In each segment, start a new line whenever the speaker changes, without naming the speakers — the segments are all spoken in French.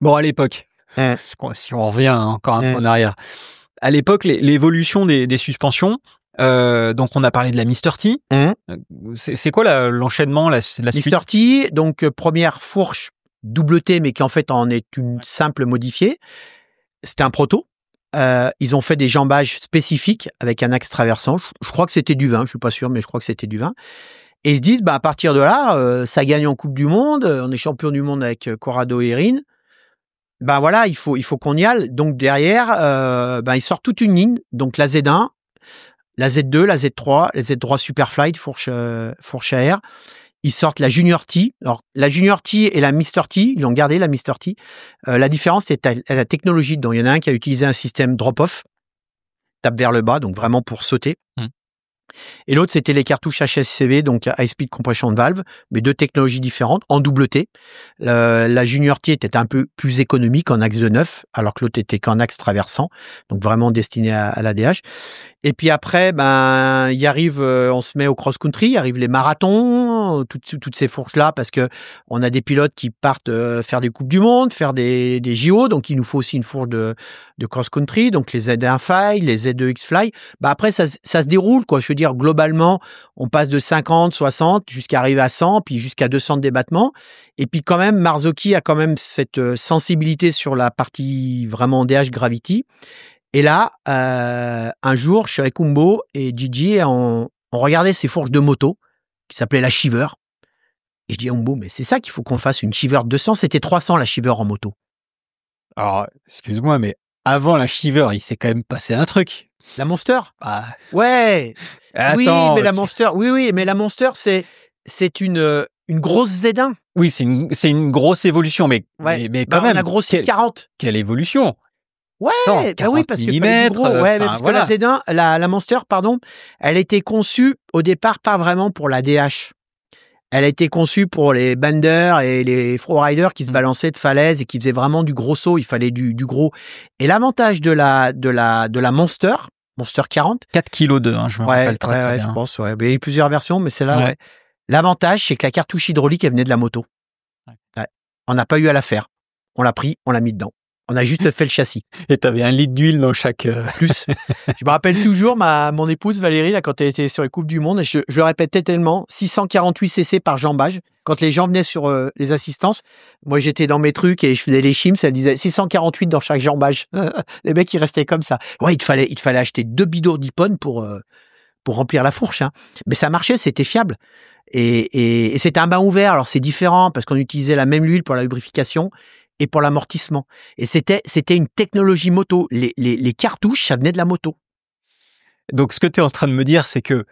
Bon, à l'époque,
Hein,
si on revient encore un peu
hein,
en arrière, à l'époque, l'évolution des suspensions, donc on a parlé de la Mr. T.
hein.
C'est quoi l'enchaînement, la suite?
Mr. T, donc première fourche double T, mais qui en fait en est une simple modifiée. C'était un proto. Ils ont fait des jambages spécifiques avec un axe traversant. Je crois que c'était du vin, je suis pas sûr, mais je crois que c'était du vin. Et ils se disent, à partir de là, ça gagne en Coupe du Monde, on est champion du monde avec Corrado et Erin. Voilà, il faut qu'on y aille. Donc derrière, ils sortent toute une ligne. Donc la Z1, la Z2, la Z3, la Z3 Superfly, fourche à air. Ils sortent la Junior T. Alors, la Junior T et la Mr. T, ils ont gardé la Mr. T. La différence, c'est la technologie dedans. Il y en a un qui a utilisé un système drop-off, tape vers le bas, donc vraiment pour sauter. Et l'autre, c'était les cartouches HSCV, donc High Speed Compression Valve, mais deux technologies différentes, en double T. La Junior T était un peu plus économique en axe de 9, alors que l'autre était qu'en axe traversant, donc vraiment destiné à l'ADH. Et puis après, il arrive, on se met au cross-country, arrivent les marathons, toutes ces fourches-là, parce que on a des pilotes qui partent faire des Coupes du Monde, faire des JO, donc il nous faut aussi une fourche de cross-country, donc les Z1 Fly, les Z2 X-Fly. Après, ça se déroule, quoi. Je veux dire, globalement, on passe de 50, 60, jusqu'à arriver à 100, puis jusqu'à 200 de débattement. Et puis quand même, Marzocchi a quand même cette sensibilité sur la partie vraiment DH Gravity. Et là, un jour, je suis avec Umbo et Gigi, et on regardait ces fourches de moto, qui s'appelaient la Shiver. Et je dis à Umbo, mais c'est ça qu'il faut qu'on fasse, une Shiver 200, c'était 300 la Shiver en moto.
Alors, excuse-moi, mais avant la Shiver, il s'est quand même passé un truc.
La Monster?
Ah,
Ouais.
attends,
Oui, mais la Monster, oui, mais la Monster, c'est une grosse Z1.
oui, c'est une grosse évolution, mais quand même.
On a grossi 40.
Quelle évolution?
Ouais,
Attends,
oui, parce que
40
fallait du gros.
millimètres,
Ouais, mais parce que la Z1, la Monster, pardon, elle était conçue au départ pas vraiment pour la DH. Elle a été conçue pour les benders et les flowriders qui se balançaient de falaises et qui faisaient vraiment du gros saut. Il fallait du gros. Et l'avantage de la Monster 40.
4 kg de, je me rappelle très bien.
Je pense, ouais. Il y a eu plusieurs versions, mais celle-là,
Ouais.
L'avantage, c'est que la cartouche hydraulique, elle venait de la moto. Ouais. On n'a pas eu à la faire. On l'a pris, on l'a mis dedans. On a juste fait le châssis.
Et t'avais 1 litre d'huile dans chaque...
Plus. Je me rappelle toujours mon épouse Valérie, là, quand elle était sur les Coupes du Monde, je le répétais tellement, 648 cc par jambage. Quand les gens venaient sur les assistances, moi j'étais dans mes trucs et je faisais les chims, elle disait 648 dans chaque jambage. Les mecs, ils restaient comme ça. Ouais, il fallait acheter 2 bidons d'Ippon pour remplir la fourche. Hein. Mais ça marchait, c'était fiable. Et c'était un bain ouvert, alors c'est différent parce qu'on utilisait la même huile pour la lubrification et pour l'amortissement. Et c'était une technologie moto. Les cartouches, ça venait de la moto.
Donc, ce que tu es en train de me dire, c'est que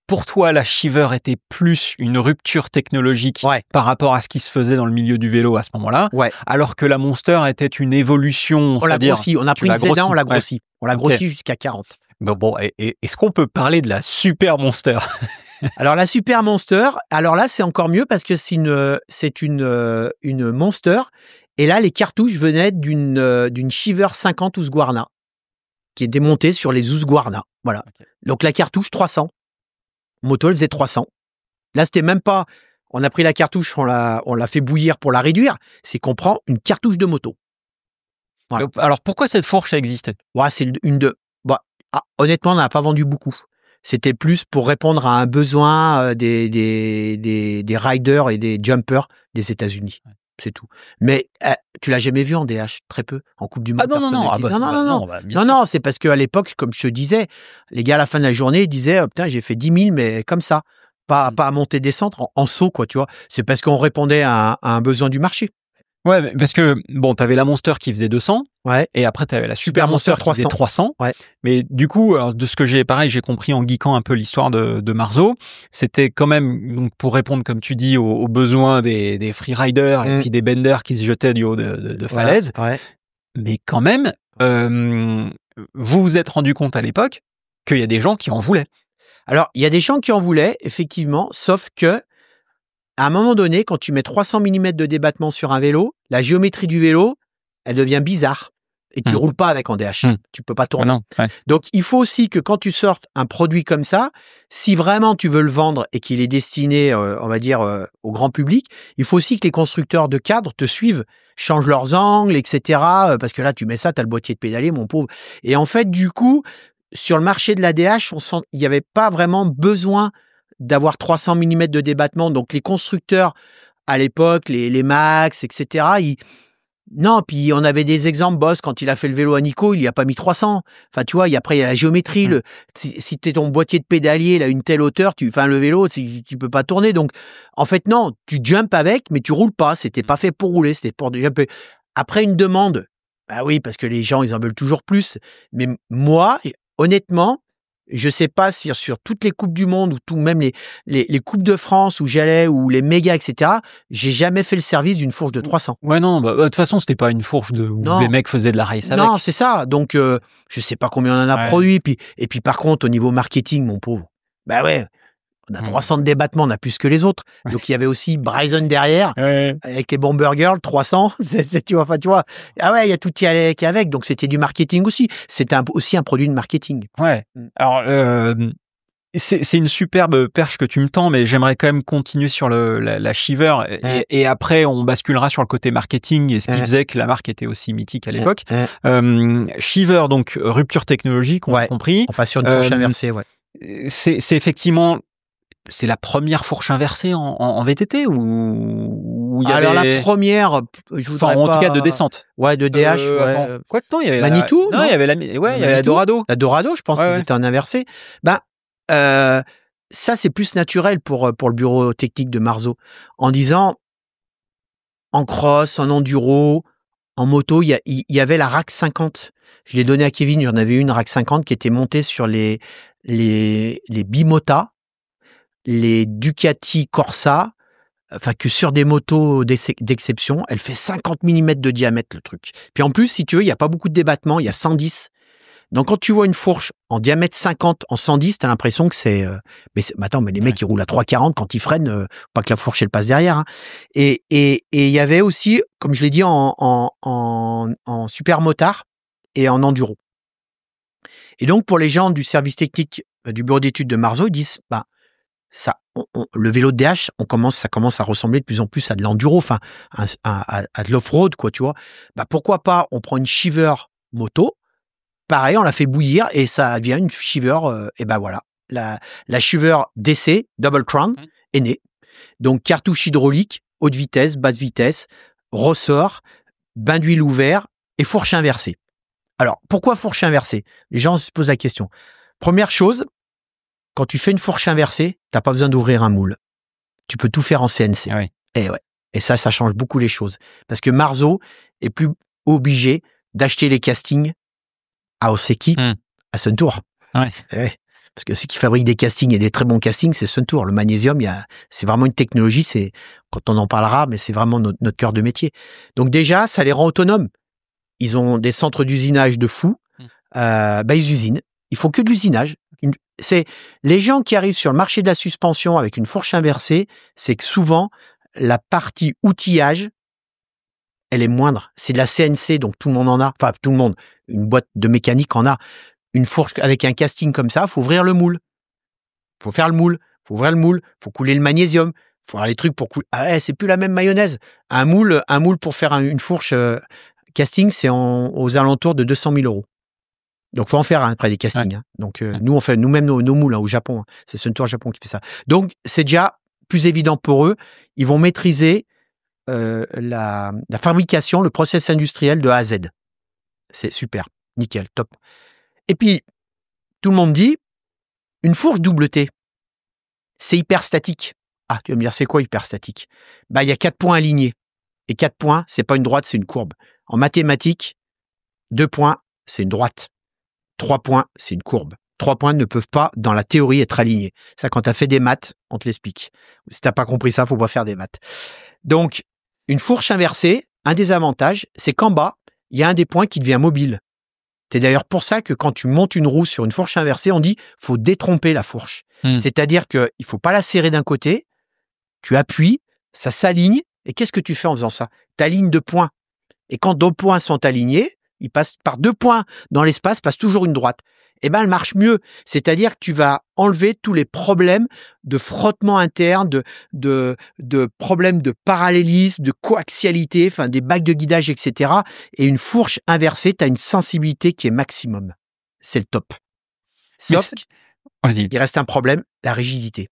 pour toi, la Shiver était plus une rupture technologique par rapport à ce qui se faisait dans le milieu du vélo à ce moment-là, alors que la Monster était une évolution.
On l'a grossi, on a pris une Z1, on l'a grossi.
Ouais.
On l'a grossi jusqu'à 40.
Bon, est-ce qu'on peut parler de la Super Monster?
Alors la Super Monster, alors là c'est encore mieux parce que c'est une Monster. Et là, les cartouches venaient d'une Shiver 50 Husqvarna qui est démontée sur les Husqvarna. Voilà. Donc la cartouche 300. Moto, elle faisait 300. Là, c'était même pas. On a pris la cartouche, on l'a fait bouillir pour la réduire. C'est qu'on prend une cartouche de moto.
Voilà. Alors pourquoi cette fourche a existé?
C'est une de. Honnêtement, on n'a pas vendu beaucoup. C'était plus pour répondre à un besoin des riders et des jumpers des États-Unis. C'est tout. Mais tu l'as jamais vu en DH, très peu, en Coupe du Monde. Non, c'est parce qu'à l'époque, comme je te disais, les gars à la fin de la journée ils disaient, putain, j'ai fait 10 000, mais comme ça, pas à monter descendre en saut, quoi, tu vois. C'est parce qu'on répondait à un besoin du marché.
Ouais, parce que bon, t'avais la Monster qui faisait 200, et après t'avais la Super Monster qui faisait 300. Mais du coup, alors, de ce que j'ai compris en geekant un peu l'histoire de Marzo, c'était quand même, donc, pour répondre, comme tu dis, aux besoins des freeriders et puis des benders qui se jetaient du haut de falaise. Mais quand même, vous vous êtes rendu compte à l'époque qu'il y a des gens qui en voulaient.
Alors, il y a des gens qui en voulaient, effectivement, sauf que à un moment donné, quand tu mets 300 mm de débattement sur un vélo, la géométrie du vélo, elle devient bizarre. et tu roules pas avec en DH. Tu peux pas tourner. Donc, il faut aussi que quand tu sortes un produit comme ça, si vraiment tu veux le vendre et qu'il est destiné, on va dire, au grand public, il faut aussi que les constructeurs de cadres te suivent, changent leurs angles, etc. Parce que là, tu mets ça, tu as le boîtier de pédalier, mon pauvre. Et en fait, du coup, sur le marché de la DH, il n'y avait pas vraiment besoin d'avoir 300 mm de débattement. Donc, les constructeurs, à l'époque, les Max, etc., non, puis on avait des exemples, Boss, quand il a fait le vélo à Nico, il n'y a pas mis 300. Enfin, tu vois, après, il y a la géométrie. Si tu es ton boîtier de pédalier, il a une telle hauteur, le vélo, tu peux pas tourner. Donc, en fait, non, tu jumps avec, mais tu roules pas. C'était pas fait pour rouler, c'était pour jumper. Après une demande, bah oui, parce que les gens, ils en veulent toujours plus. Mais moi, honnêtement, je sais pas si sur toutes les coupes du monde ou même les coupes de France où j'allais ou les méga, etc., j'ai jamais fait le service d'une fourche de 300.
Ouais, non, de toute façon, c'était pas une fourche où les mecs faisaient de la race avec.
Non, c'est ça. Donc, je sais pas combien on en a produit. Et puis, par contre, au niveau marketing, mon pauvre, bah ouais, on a 300 de débattements, on a plus que les autres. Donc, il y avait aussi Bryson derrière, avec les Bomber Girls, 300. Tu vois. Ah ouais, il y a tout qui allait avec. Donc, c'était du marketing aussi. C'était aussi un produit de marketing.
Ouais. Alors, c'est une superbe perche que tu me tends, mais j'aimerais quand même continuer sur la Shiver. Et après, on basculera sur le côté marketing et ce qui faisait que la marque était aussi mythique à l'époque. Shiver, donc, rupture technologique, on a compris.
On passe sur une fourche inversée,
C'est effectivement... C'est la première fourche inversée en VTT ou il y avait...
Alors la première, je voudrais
en tout cas de descente.
Ouais, de DH.
Quoi que non, il y avait
Manitou.
Non, il y avait il y avait la Dorado.
La Dorado, je pense que c'était un inversé. Ça c'est plus naturel pour le bureau technique de Marzo, en disant en cross, en enduro, en moto, il y avait la RAC 50. Je l'ai donné à Kevin, j'en avais une RAC 50 qui était montée sur les Bimota, les Ducati Corsa, enfin que sur des motos d'exception, elle fait 50 mm de diamètre le truc. Puis en plus, si tu veux, il n'y a pas beaucoup de débattement, il y a 110. Donc quand tu vois une fourche en diamètre 50, en 110, tu as l'impression que c'est... mais les mecs, ils roulent à 3,40 quand ils freinent, pas que la fourche, elle passe derrière. Hein. Et il y avait aussi, comme je l'ai dit, en super motard et en enduro. Et donc pour les gens du service technique du bureau d'études de Marzo, ils disent... le vélo de DH, ça commence à ressembler de plus en plus à de l'enduro, enfin, à de l'off-road, quoi, tu vois. Pourquoi pas, on prend une Shiver moto, pareil, on la fait bouillir et ça devient une Shiver, et voilà. La Shiver DC, Double Crown, est née. Donc, cartouche hydraulique, haute vitesse, basse vitesse, ressort, bain d'huile ouvert et fourche inversée. Alors, pourquoi fourche inversée? Les gens se posent la question. Première chose, quand tu fais une fourche inversée, t'as pas besoin d'ouvrir un moule. Tu peux tout faire en CNC.
Oui.
Et ça change beaucoup les choses. Parce que Marzo est plus obligé d'acheter les castings à Oseki, à Suntour.
Ouais.
Parce que ceux qui fabriquent des castings et des très bons castings, c'est Suntour. Le magnésium, c'est vraiment une technologie, quand on en parlera, mais c'est vraiment notre cœur de métier. Donc déjà, ça les rend autonomes. Ils ont des centres d'usinage de fous. Ils usinent. Ils font que de l'usinage. C'est les gens qui arrivent sur le marché de la suspension avec une fourche inversée, c'est que souvent la partie outillage, elle est moindre. C'est de la CNC, donc tout le monde en a. Enfin, tout le monde. Une boîte de mécanique en a. Une fourche avec un casting comme ça, faut ouvrir le moule. Faut faire le moule. Faut ouvrir le moule. Faut couler le magnésium. Faut avoir les trucs pour couler. C'est plus la même mayonnaise. Un moule pour faire une fourche casting, c'est aux alentours de 200 000 €. Donc, faut en faire après des castings. Hein. Donc, nous, on fait nous-mêmes nos moules au Japon. Hein. C'est Suntour Japon qui fait ça. Donc, c'est déjà plus évident pour eux. Ils vont maîtriser la fabrication, le process industriel de A à Z. C'est super. Nickel, top. Et puis, tout le monde dit, une fourche double T, c'est hyper statique. Ah, tu vas me dire, c'est quoi hyper statique? Il y a 4 points alignés. Et 4 points, c'est pas une droite, c'est une courbe. En mathématiques, 2 points, c'est une droite. 3 points, c'est une courbe. 3 points ne peuvent pas, dans la théorie, être alignés. Ça, quand tu as fait des maths, on te l'explique. Si tu n'as pas compris ça, faut pas faire des maths. Donc, une fourche inversée, un des avantages, c'est qu'en bas, il y a un des points qui devient mobile. C'est d'ailleurs pour ça que quand tu montes une roue sur une fourche inversée, on dit faut détromper la fourche. C'est-à-dire qu'il ne faut pas la serrer d'un côté, tu appuies, ça s'aligne, et qu'est-ce que tu fais en faisant ça? Tu alignes 2 points. Et quand 2 points sont alignés, il passe par 2 points dans l'espace, passe toujours une droite. Eh ben, elle marche mieux. C'est-à-dire que tu vas enlever tous les problèmes de frottement interne, de problèmes de parallélisme, de coaxialité, enfin, des bacs de guidage, etc. Et une fourche inversée, tu as une sensibilité qui est maximum. C'est le top. Sauf qu'il reste un problème, la rigidité.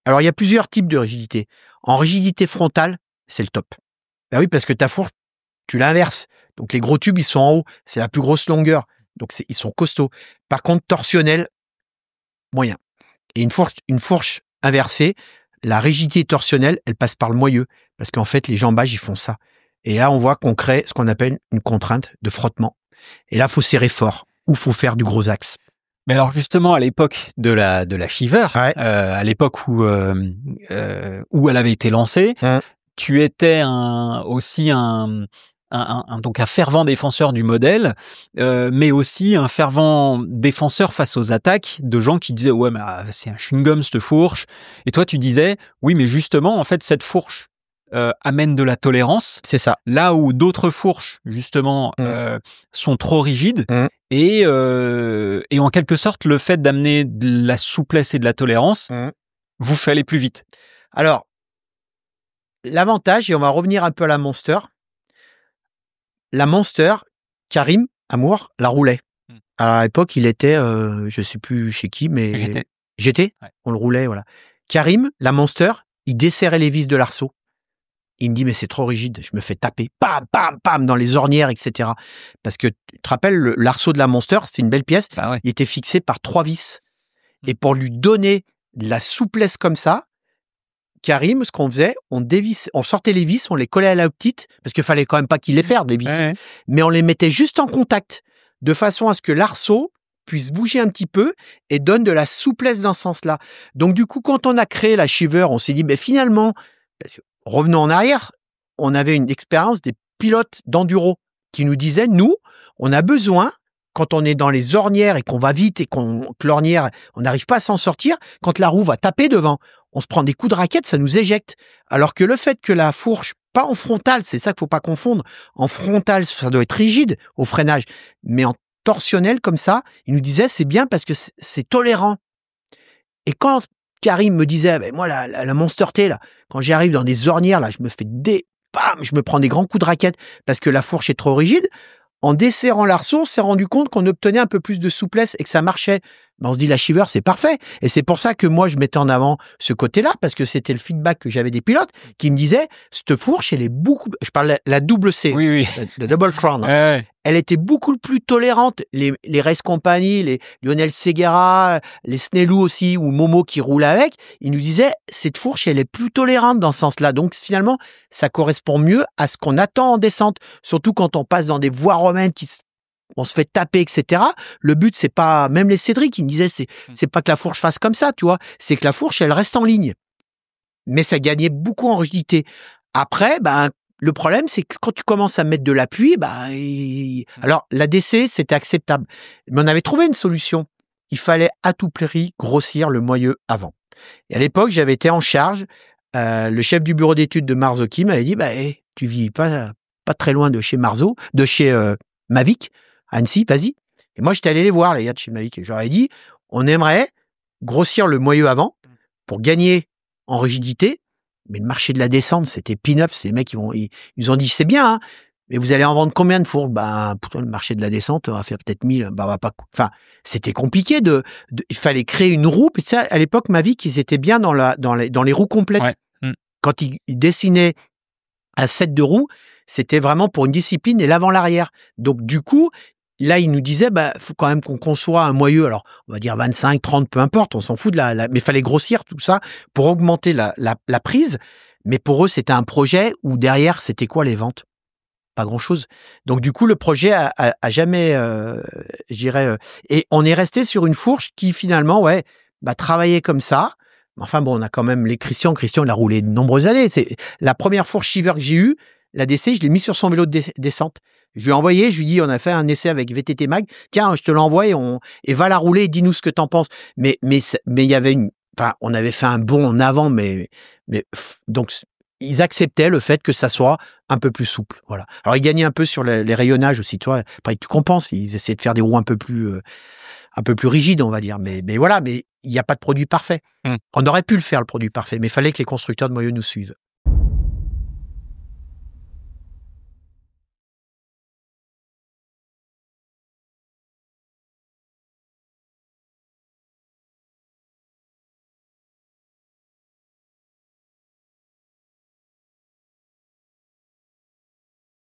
Alors, il y a plusieurs types de rigidité. En rigidité frontale, c'est le top. Ben oui, parce que ta fourche, tu l'inverses. Donc, les gros tubes, ils sont en haut. C'est la plus grosse longueur. Donc, ils sont costauds. Par contre, torsionnel, moyen. Et une fourche inversée, la rigidité torsionnelle, elle passe par le moyeu. Parce qu'en fait, les jambages, ils font ça. Et là, on voit qu'on crée ce qu'on appelle une contrainte de frottement. Et là, il faut serrer fort ou il faut faire du gros axe.
Mais alors justement, à l'époque de la Shiver, à l'époque où elle avait été lancée, tu étais aussi un fervent défenseur du modèle, mais aussi un fervent défenseur face aux attaques de gens qui disaient ouais mais c'est un chewing-gum cette fourche. Et toi tu disais oui mais justement en fait cette fourche amène de la tolérance.
C'est ça.
Là où d'autres fourches justement sont trop rigides et en quelque sorte le fait d'amener de la souplesse et de la tolérance vous fait aller plus vite.
Alors l'avantage, et on va revenir un peu à la Monster. La Monster, Karim Amour la roulait. Alors à l'époque, il était, je sais plus chez qui, mais GT. Ouais. On le roulait, voilà. Karim, la Monster, il desserrait les vis de l'arceau. Il me dit, mais c'est trop rigide, je me fais taper, pam, pam, pam, dans les ornières, etc. Parce que, tu te rappelles, l'arceau de la Monster, c'est une belle pièce, il était fixé par 3 vis. Et pour lui donner de la souplesse comme ça, Karim, ce qu'on faisait, on sortait les vis, on les collait à la petite, parce qu'il fallait quand même pas qu'il les perde, les vis. Mais on les mettait juste en contact, de façon à ce que l'arceau puisse bouger un petit peu et donne de la souplesse dans ce sens-là. Donc, du coup, quand on a créé la Shiver, on s'est dit, ben, finalement, parce que, revenons en arrière, on avait une expérience des pilotes d'enduro qui nous disaient, nous, on a besoin, quand on est dans les ornières et qu'on va vite et que l'ornière, on n'arrive pas à s'en sortir, quand la roue va taper devant, on se prend des coups de raquette, ça nous éjecte. Alors que le fait que la fourche, pas en frontal, c'est ça qu'il faut pas confondre, en frontal, ça doit être rigide au freinage, mais en torsionnel comme ça, il nous disait, c'est bien parce que c'est tolérant. Et quand Karim me disait, ben moi, la Monster T, là, quand j'arrive dans des ornières, là, je me fais je me prends des grands coups de raquette parce que la fourche est trop rigide. En desserrant l'arceau, on s'est rendu compte qu'on obtenait un peu plus de souplesse et que ça marchait. Ben, on se dit, la Shiver, c'est parfait. Et c'est pour ça que moi, je mettais en avant ce côté-là, parce que c'était le feedback que j'avais des pilotes qui me disaient, cette fourche, elle est beaucoup, je parle la double C, la Double Crown. Elle était beaucoup plus tolérante. Les Race Company, les Lionel Segara, les Snellou aussi, ou Momo qui roulent avec, ils nous disaient, cette fourche, elle est plus tolérante dans ce sens-là. Donc, finalement, ça correspond mieux à ce qu'on attend en descente. Surtout quand on passe dans des voies romaines on se fait taper, etc. Le but, c'est pas, même les Cédric, ils me disaient, c'est pas que la fourche fasse comme ça, tu vois. C'est que la fourche, elle reste en ligne. Mais ça gagnait beaucoup en rigidité. Après, ben, le problème, c'est que quand tu commences à mettre de l'appui, alors, l'ADC, c'était acceptable. Mais on avait trouvé une solution. Il fallait à tout prix grossir le moyeu avant. Et à l'époque, j'avais été en charge. Le chef du bureau d'études de Marzocchi m'avait dit, tu vis pas très loin de chez Marzo, de chez Mavic, Annecy, vas-y. Et moi, j'étais allé les voir, les gars de chez Mavic. Et je leur ai dit, on aimerait grossir le moyeu avant pour gagner en rigidité. Mais le marché de la descente, c'était pin-ups. Les mecs, ils nous ont dit, c'est bien, hein, mais vous allez en vendre combien de fours? Pourtant, le marché de la descente, on va faire peut-être 1000. On va pas. Enfin, c'était compliqué il fallait créer une roue. Et ça, à l'époque, Mavic, ils étaient bien dans les roues complètes. Ouais. Quand ils dessinaient un set de roues, c'était vraiment pour une discipline et l'avant-l'arrière. Donc, du coup, là, il nous disait, faut quand même qu'on conçoit un moyeu. Alors, on va dire 25, 30, peu importe, on s'en fout mais il fallait grossir tout ça pour augmenter la prise. Mais pour eux, c'était un projet où derrière, c'était quoi les ventes? Pas grand-chose. Donc, du coup, le projet a jamais, je dirais, et on est resté sur une fourche qui, finalement, travaillait comme ça. Enfin, bon, on a quand même Christian, il a roulé de nombreuses années. C'est la première fourche Shiver que j'ai eue, la DC, je l'ai mis sur son vélo de descente. Je lui ai envoyé, je lui ai dit, on a fait un essai avec VTT Mag. Tiens, je te l'envoie et va la rouler, dis-nous ce que t'en penses. Mais il y avait on avait fait un bond en avant, mais donc, ils acceptaient le fait que ça soit un peu plus souple. Voilà. Alors, ils gagnaient un peu sur les rayonnages aussi, tu vois. Après, tu compenses. Ils essaient de faire des roues un peu plus rigides, on va dire. Mais voilà, mais il n'y a pas de produit parfait. On aurait pu le faire, le produit parfait, mais il fallait que les constructeurs de moyeux nous suivent.